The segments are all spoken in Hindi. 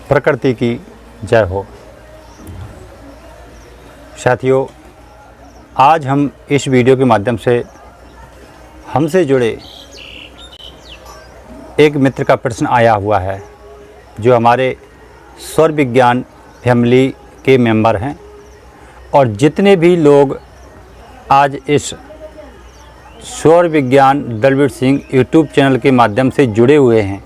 प्रकृति की जय हो। साथियों, आज हम इस वीडियो के माध्यम से हमसे जुड़े एक मित्र का प्रश्न आया हुआ है, जो हमारे स्वर विज्ञान फैमिली के मेंबर हैं और जितने भी लोग आज इस स्वर विज्ञान दलवीर सिंह यूट्यूब चैनल के माध्यम से जुड़े हुए हैं,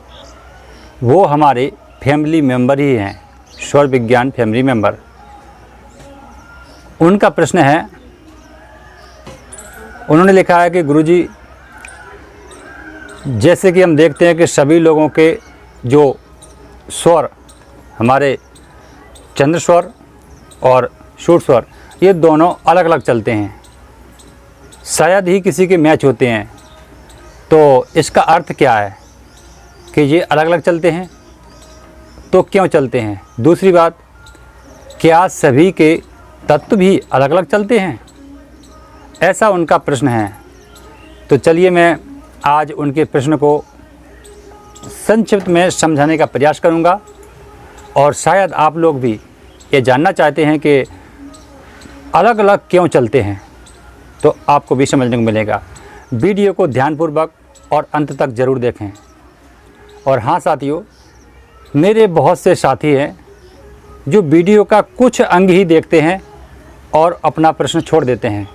वो हमारे फैमिली मेंबर ही हैं, स्वर विज्ञान फैमिली मेंबर। उनका प्रश्न है, उन्होंने लिखा है कि गुरुजी, जैसे कि हम देखते हैं कि सभी लोगों के जो स्वर, हमारे चंद्र स्वर और शूट स्वर, ये दोनों अलग अलग चलते हैं, शायद ही किसी के मैच होते हैं। तो इसका अर्थ क्या है कि ये अलग अलग चलते हैं? तो क्यों चलते हैं? दूसरी बात, क्या सभी के तत्व भी अलग अलग चलते हैं? ऐसा उनका प्रश्न है। तो चलिए मैं आज उनके प्रश्न को संक्षिप्त में समझाने का प्रयास करूंगा और शायद आप लोग भी ये जानना चाहते हैं कि अलग अलग क्यों चलते हैं, तो आपको भी समझने को मिलेगा। वीडियो को ध्यानपूर्वक और अंत तक ज़रूर देखें। और हाँ साथियों, मेरे बहुत से साथी हैं जो वीडियो का कुछ अंग ही देखते हैं और अपना प्रश्न छोड़ देते हैं।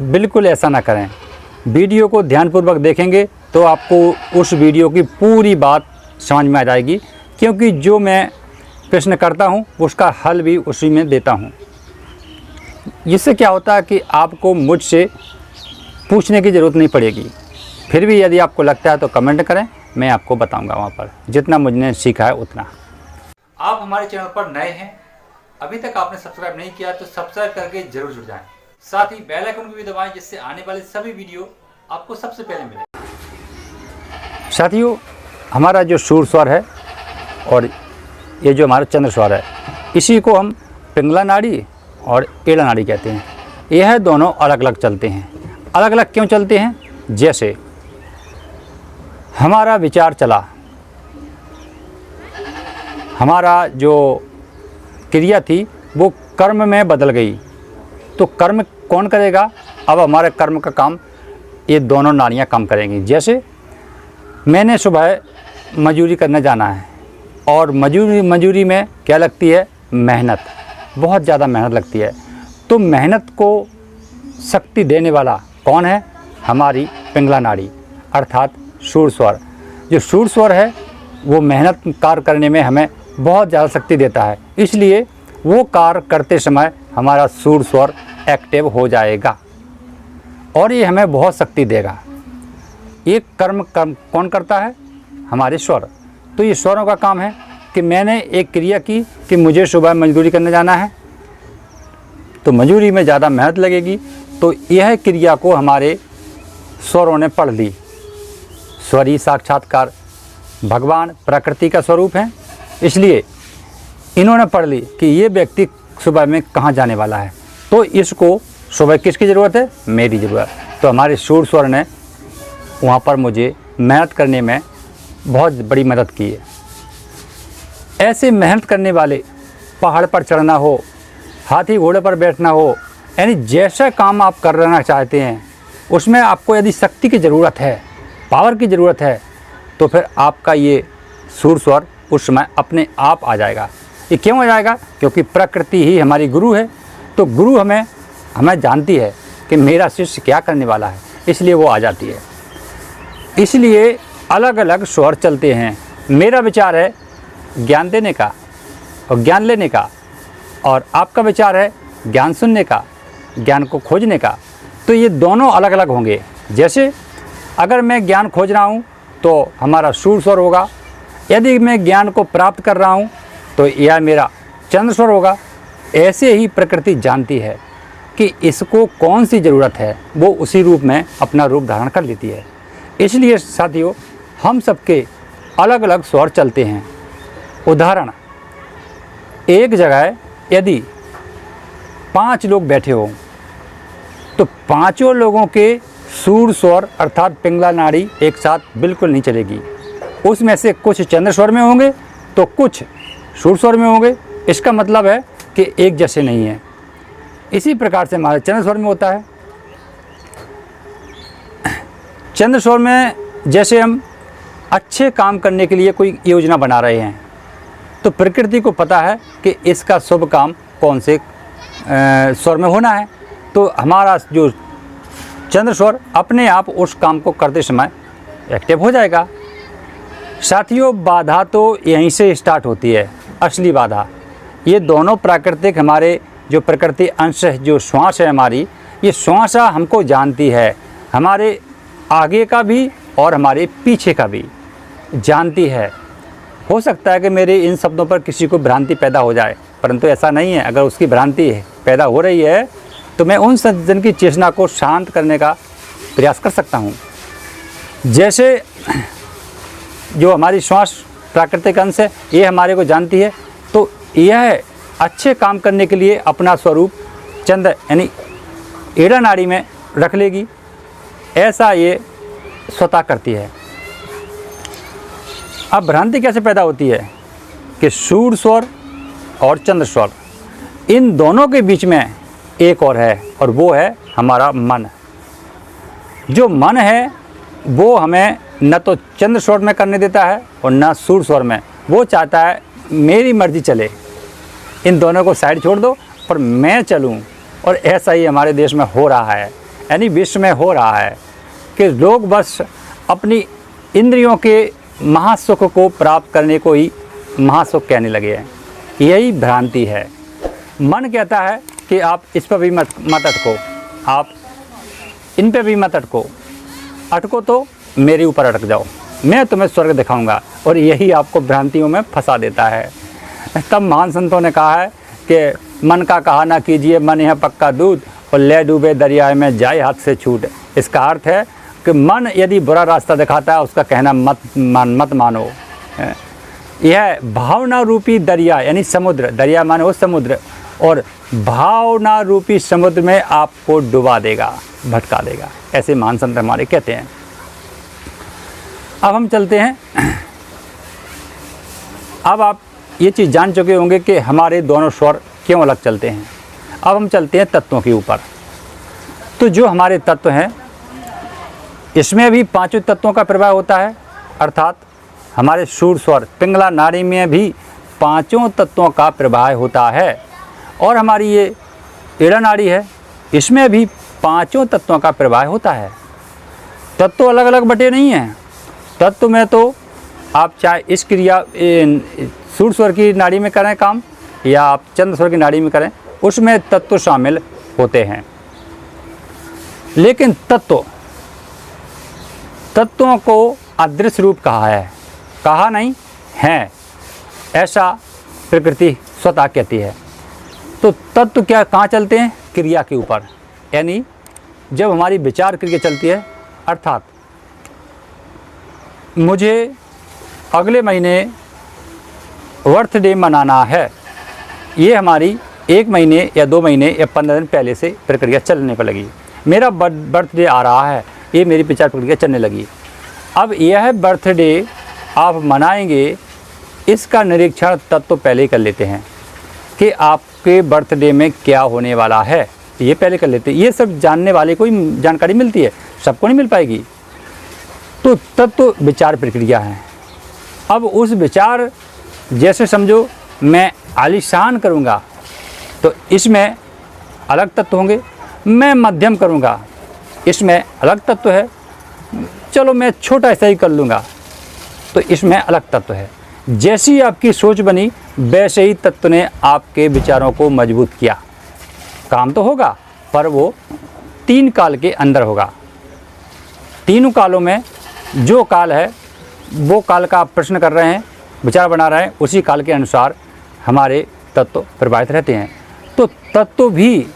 बिल्कुल ऐसा ना करें। वीडियो को ध्यानपूर्वक देखेंगे तो आपको उस वीडियो की पूरी बात समझ में आ जाएगी, क्योंकि जो मैं प्रश्न करता हूँ उसका हल भी उसी में देता हूँ। इससे क्या होता है कि आपको मुझसे पूछने की ज़रूरत नहीं पड़ेगी। फिर भी यदि आपको लगता है तो कमेंट करें, मैं आपको बताऊंगा वहाँ पर जितना मुझने सीखा है उतना। आप हमारे चैनल पर नए हैं, अभी तक आपने सब्सक्राइब नहीं किया तो सब्सक्राइब करके जरूर जुड़ जाएं। साथ ही बेल आइकन को भी दबाएं, जिससे आने वाले सभी वीडियो आपको सबसे पहले मिले। साथियों, हमारा जो शूर स्वर है और ये जो हमारा चंद्र स्वर है, इसी को हम पिंगला नाड़ी और एड़ा नाड़ी कहते हैं। यह दोनों अलग अलग चलते हैं। अलग अलग क्यों चलते हैं? जैसे हमारा विचार चला, हमारा जो क्रिया थी वो कर्म में बदल गई, तो कर्म कौन करेगा? अब हमारे कर्म का काम ये दोनों नाड़ियाँ काम करेंगी। जैसे मैंने सुबह मजदूरी करने जाना है और मजदूरी में क्या लगती है? मेहनत, बहुत ज़्यादा मेहनत लगती है। तो मेहनत को शक्ति देने वाला कौन है? हमारी पिंगला नाड़ी अर्थात शूर स्वर। जो शूर स्वर है वो मेहनत कार्य करने में हमें बहुत ज़्यादा शक्ति देता है, इसलिए वो कार्य करते समय हमारा शूर स्वर एक्टिव हो जाएगा और ये हमें बहुत शक्ति देगा। ये कर्म कौन करता है? हमारे स्वर। तो ये स्वरों का काम है कि मैंने एक क्रिया की कि मुझे सुबह मजदूरी करने जाना है, तो मजदूरी में ज़्यादा मेहनत लगेगी, तो यह क्रिया को हमारे स्वरों ने पढ़ ली। स्वरी साक्षात्कार भगवान प्रकृति का स्वरूप है, इसलिए इन्होंने पढ़ ली कि ये व्यक्ति सुबह में कहाँ जाने वाला है, तो इसको सुबह किसकी ज़रूरत है? मेरी ज़रूरत। तो हमारे शूर स्वर ने वहाँ पर मुझे मेहनत करने में बहुत बड़ी मदद की है। ऐसे मेहनत करने वाले, पहाड़ पर चढ़ना हो, हाथी घोड़े पर बैठना हो, यानी जैसा काम आप करना चाहते हैं उसमें आपको यदि शक्ति की ज़रूरत है, पावर की ज़रूरत है, तो फिर आपका ये शूर स्वर उस समय अपने आप आ जाएगा। ये क्यों आ जाएगा? क्योंकि प्रकृति ही हमारी गुरु है। तो गुरु हमें जानती है कि मेरा शिष्य क्या करने वाला है, इसलिए वो आ जाती है। इसलिए अलग अलग स्वर चलते हैं। मेरा विचार है ज्ञान देने का और ज्ञान लेने का, और आपका विचार है ज्ञान सुनने का, ज्ञान को खोजने का। तो ये दोनों अलग अलग होंगे। जैसे अगर मैं ज्ञान खोज रहा हूँ तो हमारा शूर स्वर होगा, यदि मैं ज्ञान को प्राप्त कर रहा हूँ तो यह मेरा चंद्र स्वर होगा। ऐसे ही प्रकृति जानती है कि इसको कौन सी ज़रूरत है, वो उसी रूप में अपना रूप धारण कर लेती है। इसलिए साथियों, हम सबके अलग अलग स्वर चलते हैं। उदाहरण, एक जगह यदि 5 लोग बैठे हों तो पांचों लोगों के शूर स्वर अर्थात पिंगला नाड़ी एक साथ बिल्कुल नहीं चलेगी। उसमें से कुछ चंद्र स्वर में होंगे तो कुछ सूर स्वर में होंगे, इसका मतलब है कि एक जैसे नहीं है। इसी प्रकार से हमारे चंद्र स्वर में होता है। चंद्र स्वर में जैसे हम अच्छे काम करने के लिए कोई योजना बना रहे हैं, तो प्रकृति को पता है कि इसका शुभ काम कौन से स्वर में होना है, तो हमारा जो चंद्र स्वर अपने आप उस काम को करते समय एक्टिव हो जाएगा। साथियों, बाधा तो यहीं से स्टार्ट होती है, असली बाधा। ये दोनों प्राकृतिक हमारे जो प्रकृति अंश है, जो श्वास है हमारी, ये श्वासा हमको जानती है, हमारे आगे का भी और हमारे पीछे का भी जानती है। हो सकता है कि मेरे इन शब्दों पर किसी को भ्रांति पैदा हो जाए, परंतु ऐसा नहीं है। अगर उसकी भ्रांति पैदा हो रही है तो मैं उन सज्जन की चेतना को शांत करने का प्रयास कर सकता हूँ। जैसे जो हमारी श्वास प्राकृतिक अंश है, ये हमारे को जानती है, तो यह अच्छे काम करने के लिए अपना स्वरूप चंद्र यानी एड़ा नाड़ी में रख लेगी, ऐसा ये स्वतः करती है। अब भ्रांति कैसे पैदा होती है कि सूर स्वर और चंद्र स्वर, इन दोनों के बीच में एक और है, और वो है हमारा मन। जो मन है वो हमें न तो चंद्र स्वर में करने देता है और न सूर स्वर में। वो चाहता है मेरी मर्जी चले, इन दोनों को साइड छोड़ दो पर मैं चलूं। और ऐसा ही हमारे देश में हो रहा है, यानी विश्व में हो रहा है कि लोग बस अपनी इंद्रियों के महासुख को प्राप्त करने को ही महासुख कहने लगे हैं। यही भ्रांति है। मन कहता है कि आप इस पर भी मत अटको, आप इन पे भी मत अटको तो मेरे ऊपर अटक जाओ, मैं तुम्हें स्वर्ग दिखाऊंगा। और यही आपको भ्रांतियों में फंसा देता है। तब महान संतों ने कहा है कि मन का कहा ना कीजिए, मन है पक्का दूध, और ले डूबे दरिया में जाए हाथ से छूट। इसका अर्थ है कि मन यदि बुरा रास्ता दिखाता है, उसका कहना मत मानो। यह भावना रूपी दरिया यानी समुद्र, दरिया माने वो समुद्र, और भावना रूपी समुद्र में आपको डुबा देगा, भटका देगा। ऐसे महान संत हमारे कहते हैं। अब हम चलते हैं, अब आप ये चीज़ जान चुके होंगे कि हमारे दोनों स्वर क्यों अलग चलते हैं। अब हम चलते हैं तत्वों के ऊपर। तो जो हमारे तत्व हैं, इसमें भी पांचों तत्वों का प्रभाव होता है, अर्थात हमारे सूर स्वर पिंगला नाड़ी में भी पांचों तत्वों का प्रभाव होता है। और हमारी ये एड़ा नाड़ी है, इसमें भी पांचों तत्वों का प्रभाव होता है। तत्व अलग अलग बटे नहीं हैं। तत्व में तो आप चाहे इस क्रिया सूर स्वर की नाड़ी में करें काम, या आप चंद्र स्वर की नाड़ी में करें, उसमें तत्व शामिल होते हैं। लेकिन तत्वों को अदृश्य रूप कहा है, कहा नहीं है, ऐसा प्रकृति स्वतः कहती है। तो तत्व क्या कहाँ चलते हैं? क्रिया के ऊपर। यानी जब हमारी विचार क्रिया चलती है, अर्थात मुझे अगले महीने बर्थडे मनाना है, ये हमारी 1 महीने या 2 महीने या 15 दिन पहले से प्रक्रिया चलने पर लगी। मेरा बर्थडे आ रहा है, ये मेरी विचार प्रक्रिया चलने लगी। अब यह बर्थडे आप मनाएंगे, इसका निरीक्षण तत्व पहले ही कर लेते हैं कि आपके बर्थडे में क्या होने वाला है, ये पहले कर लेते हैं। ये सब जानने वाले को ही जानकारी मिलती है, सबको नहीं मिल पाएगी। तो तत्व विचार प्रक्रिया है। अब उस विचार, जैसे समझो मैं आलीशान करूँगा तो इसमें अलग तत्व होंगे, मैं मध्यम करूँगा इसमें अलग तत्व है, चलो मैं छोटा ऐसा ही कर लूँगा तो इसमें अलग तत्व है। जैसी आपकी सोच बनी, वैसे ही तत्व ने आपके विचारों को मजबूत किया। काम तो होगा, पर वो 3 काल के अंदर होगा। तीनों कालों में जो काल है, वो काल का आप प्रश्न कर रहे हैं, विचार बना रहे हैं, उसी काल के अनुसार हमारे तत्व प्रभावित रहते हैं। तो तत्व भी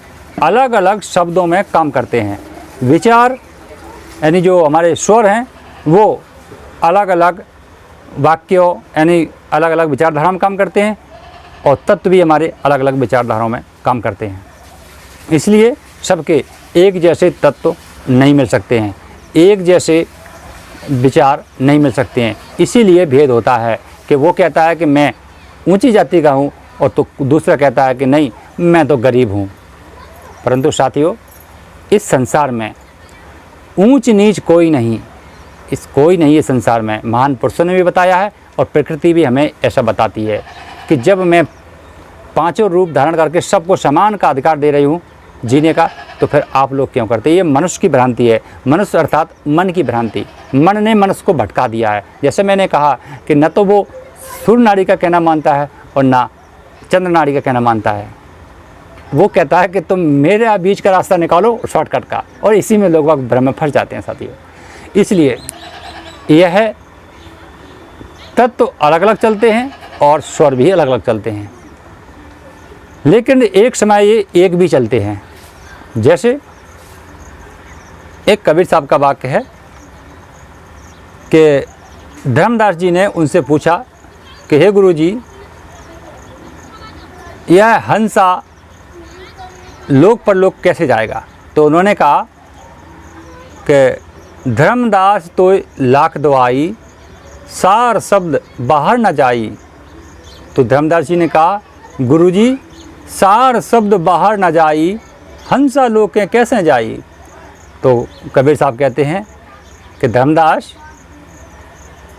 अलग अलग शब्दों में काम करते हैं। विचार यानी जो हमारे स्वर हैं, वो अलग अलग वाक्यों यानी अलग अलग विचारधारा में काम करते हैं, और तत्व भी हमारे अलग अलग विचारधाराओं में काम करते हैं। इसलिए सबके एक जैसे तत्व नहीं मिल सकते हैं, एक जैसे विचार नहीं मिल सकते हैं। इसीलिए भेद होता है कि वो कहता है कि मैं ऊंची जाति का हूँ, और तो दूसरा कहता है कि नहीं मैं तो गरीब हूँ। परंतु साथियों, इस संसार में ऊंच नीच कोई नहीं, कोई नहीं है संसार में। महान पुरुषों ने भी बताया है और प्रकृति भी हमें ऐसा बताती है कि जब मैं पांचों रूप धारण करके सबको समान का अधिकार दे रही हूँ जीने का, तो फिर आप लोग क्यों करते? ये मनुष्य की भ्रांति है। मनुष्य अर्थात मन की भ्रांति। मन ने मनुष्य को भटका दिया है। जैसे मैंने कहा कि न तो वो सूर्य नाड़ी का कहना मानता है और ना चंद्र नाड़ी का कहना मानता है। वो कहता है कि तुम मेरे बीच का रास्ता निकालो शॉर्टकट का, और इसी में लोग भ्रम में फंस जाते हैं साथियों। इसलिए यह तत्व अलग अलग चलते हैं और स्वर भी अलग अलग चलते हैं, लेकिन एक समय ये एक भी चलते हैं। जैसे एक कबीर साहब का वाक्य है कि धर्मदास जी ने उनसे पूछा कि हे गुरु जी, यह हंसा लोक परलोक कैसे जाएगा? तो उन्होंने कहा कि धर्मदास तो लाख दवाई, सार शब्द बाहर न जाई। तो धर्मदास जी ने कहा, गुरु जी सार शब्द बाहर न जाई, हंसा लोकें कैसे जाई? तो कबीर साहब कहते हैं कि धर्मदास,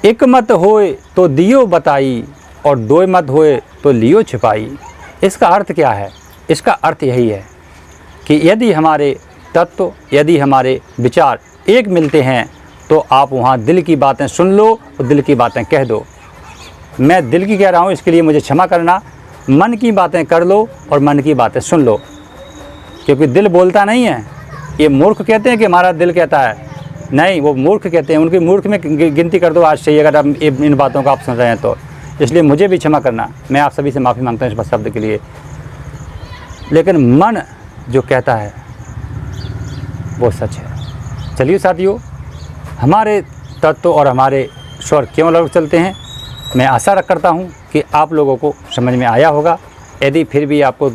एक मत होए तो दियो बताई, और दो मत होए तो लियो छिपाई। इसका अर्थ क्या है? इसका अर्थ यही है कि यदि हमारे तत्व, यदि हमारे विचार एक मिलते हैं तो आप वहाँ दिल की बातें सुन लो और दिल की बातें कह दो। मैं दिल की कह रहा हूँ, इसके लिए मुझे क्षमा करना। मन की बातें कर लो और मन की बातें सुन लो, क्योंकि दिल बोलता नहीं है। ये मूर्ख कहते हैं कि हमारा दिल कहता है, नहीं, वो मूर्ख कहते हैं। उनकी मूर्ख में गिनती कर दो आज से, अगर आप इन बातों को आप सुन रहे हैं तो। इसलिए मुझे भी क्षमा करना, मैं आप सभी से माफ़ी मांगता हूँ इस शब्द के लिए। लेकिन मन जो कहता है वो सच है। चलिए साथियों, हमारे तत्व और हमारे स्वर क्यों अलग चलते हैं, मैं आशा करता हूँ कि आप लोगों को समझ में आया होगा। यदि फिर भी आपको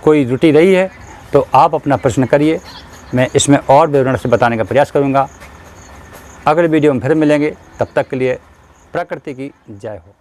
कोई त्रुटि रही है तो आप अपना प्रश्न करिए, मैं इसमें और विवरण से बताने का प्रयास करूँगा। अगले वीडियो में फिर मिलेंगे, तब तक के लिए प्रकृति की जय हो।